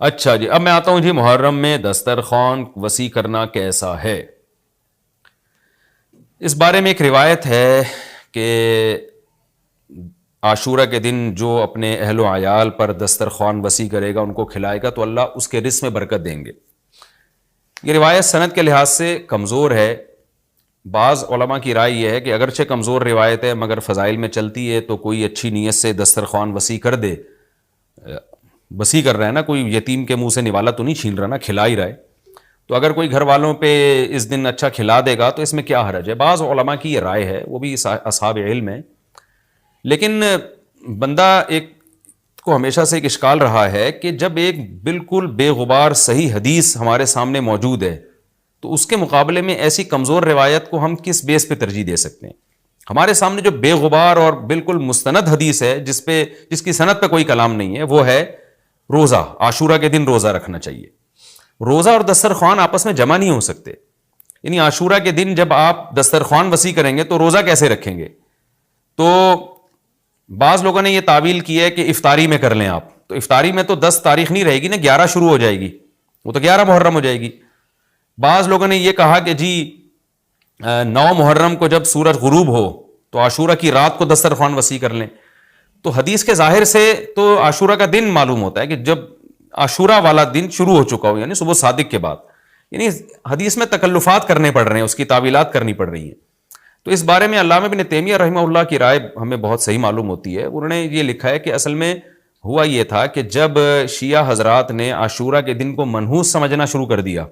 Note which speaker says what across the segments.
Speaker 1: اچھا جی، اب میں آتا ہوں جی محرم میں دسترخوان وسیع کرنا کیسا ہے. اس بارے میں ایک روایت ہے کہ عاشورہ کے دن جو اپنے اہل و عیال پر دسترخوان وسیع کرے گا، ان کو کھلائے گا، تو اللہ اس کے رزق میں برکت دیں گے. یہ روایت سند کے لحاظ سے کمزور ہے. بعض علماء کی رائے یہ ہے کہ اگرچہ کمزور روایت ہے مگر فضائل میں چلتی ہے، تو کوئی اچھی نیت سے دسترخوان وسیع کر دے. وسیع کر رہا ہے نا، کوئی یتیم کے منہ سے نوالا تو نہیں چھین رہا نا، کھلا ہی رہا ہے. تو اگر کوئی گھر والوں پہ اس دن اچھا کھلا دے گا تو اس میں کیا حرج ہے. بعض علماء کی یہ رائے ہے، وہ بھی اصحاب علم ہے. لیکن بندہ ایک کو ہمیشہ سے ایک اشکال رہا ہے کہ جب ایک بالکل بے غبار صحیح حدیث ہمارے سامنے موجود ہے تو اس کے مقابلے میں ایسی کمزور روایت کو ہم کس بیس پہ ترجیح دے سکتے ہیں. ہمارے سامنے جو بے غبار اور بالکل مستند حدیث ہے، جس کی سند پہ کوئی کلام نہیں ہے، وہ ہے روزہ. عاشورہ کے دن روزہ رکھنا چاہیے. روزہ اور دسترخوان آپس میں جمع نہیں ہو سکتے. یعنی عاشورہ کے دن جب آپ دسترخوان وسیع کریں گے تو روزہ کیسے رکھیں گے؟ تو بعض لوگوں نے یہ تعویل کی ہے کہ افطاری میں کر لیں آپ. تو افطاری میں تو 10 تاریخ نہیں رہے گی نا، 11 شروع ہو جائے گی، وہ تو 11 محرم ہو جائے گی. بعض لوگوں نے یہ کہا کہ جی 9 محرم کو جب سورج غروب ہو تو عاشورہ کی رات کو دسترخوان وسیع کر لیں. تو حدیث کے ظاہر سے تو عاشورہ کا دن معلوم ہوتا ہے کہ جب عاشورہ والا دن شروع ہو چکا ہو، یعنی صبح صادق کے بعد. یعنی حدیث میں تکلفات کرنے پڑ رہے ہیں، اس کی تعویلات کرنی پڑ رہی ہیں. تو اس بارے میں علامہ ابن تیمیہ رحمہ اللہ کی رائے ہمیں بہت صحیح معلوم ہوتی ہے. انہوں نے یہ لکھا ہے کہ اصل میں ہوا یہ تھا کہ جب شیعہ حضرات نے عاشورہ کے دن کو منحوس سمجھنا شروع کر دیا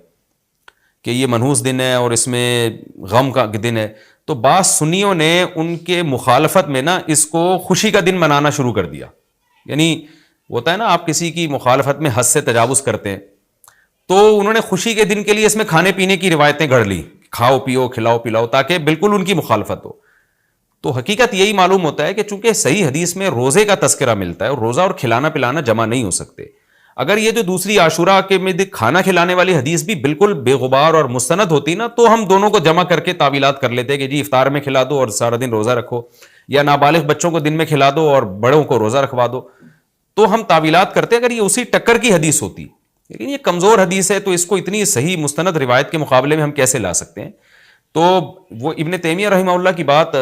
Speaker 1: کہ یہ منحوس دن ہے اور اس میں غم کا دن ہے، تو بعض سنیوں نے ان کے مخالفت میں نا اس کو خوشی کا دن منانا شروع کر دیا. یعنی ہوتا ہے نا، آپ کسی کی مخالفت میں حد سے تجاوز کرتے ہیں، تو انہوں نے خوشی کے دن کے لیے اس میں کھانے پینے کی روایتیں گھڑ لی، کھاؤ پیو کھلاؤ پلاؤ، تاکہ بالکل ان کی مخالفت ہو. تو حقیقت یہی معلوم ہوتا ہے کہ چونکہ صحیح حدیث میں روزے کا تذکرہ ملتا ہے، اور روزہ اور کھلانا پلانا جمع نہیں ہو سکتے. اگر یہ جو دوسری عاشورہ کے میں کھانا کھلانے والی حدیث بھی بالکل بے غبار اور مستند ہوتی نا، تو ہم دونوں کو جمع کر کے تعویلات کر لیتے کہ جی افطار میں کھلا دو اور سارا دن روزہ رکھو، یا نابالغ بچوں کو دن میں کھلا دو اور بڑوں کو روزہ رکھوا دو. تو ہم تعویلات کرتے اگر یہ اسی ٹکر کی حدیث ہوتی. لیکن یہ کمزور حدیث ہے، تو اس کو اتنی صحیح مستند روایت کے مقابلے میں ہم کیسے لا سکتے ہیں؟ تو وہ ابن تیمیہ رحمہ اللہ کی بات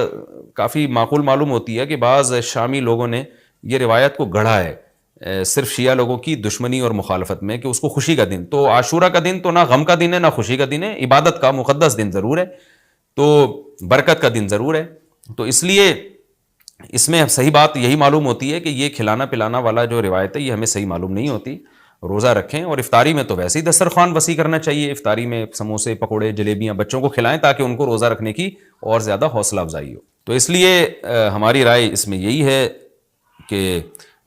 Speaker 1: کافی معقول معلوم ہوتی ہے کہ بعض شامی لوگوں نے یہ روایت کو گڑھا ہے صرف شیعہ لوگوں کی دشمنی اور مخالفت میں، کہ اس کو خوشی کا دن. تو عاشورہ کا دن تو نہ غم کا دن ہے نہ خوشی کا دن ہے، عبادت کا مقدس دن ضرور ہے، تو برکت کا دن ضرور ہے. تو اس لیے اس میں صحیح بات یہی معلوم ہوتی ہے کہ یہ کھلانا پلانا والا جو روایت ہے یہ ہمیں صحیح معلوم نہیں ہوتی. روزہ رکھیں، اور افطاری میں تو ویسے ہی دسترخوان وسیع کرنا چاہیے. افطاری میں سموسے پکوڑے جلیبیاں بچوں کو کھلائیں تاکہ ان کو روزہ رکھنے کی اور زیادہ حوصلہ افزائی ہو. تو اس لیے ہماری رائے اس میں یہی ہے کہ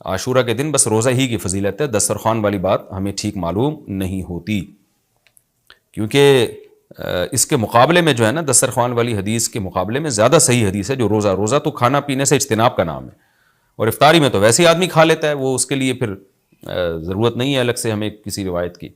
Speaker 1: عاشورہ کے دن بس روزہ ہی کی فضیلت ہے، دسترخوان والی بات ہمیں ٹھیک معلوم نہیں ہوتی. کیونکہ اس کے مقابلے میں جو ہے نا، دسترخوان والی حدیث کے مقابلے میں زیادہ صحیح حدیث ہے جو روزہ تو کھانا پینے سے اجتناب کا نام ہے، اور افطاری میں تو ویسے ہی آدمی کھا لیتا ہے، وہ اس کے لیے پھر ضرورت نہیں ہے الگ سے ہمیں کسی روایت کی.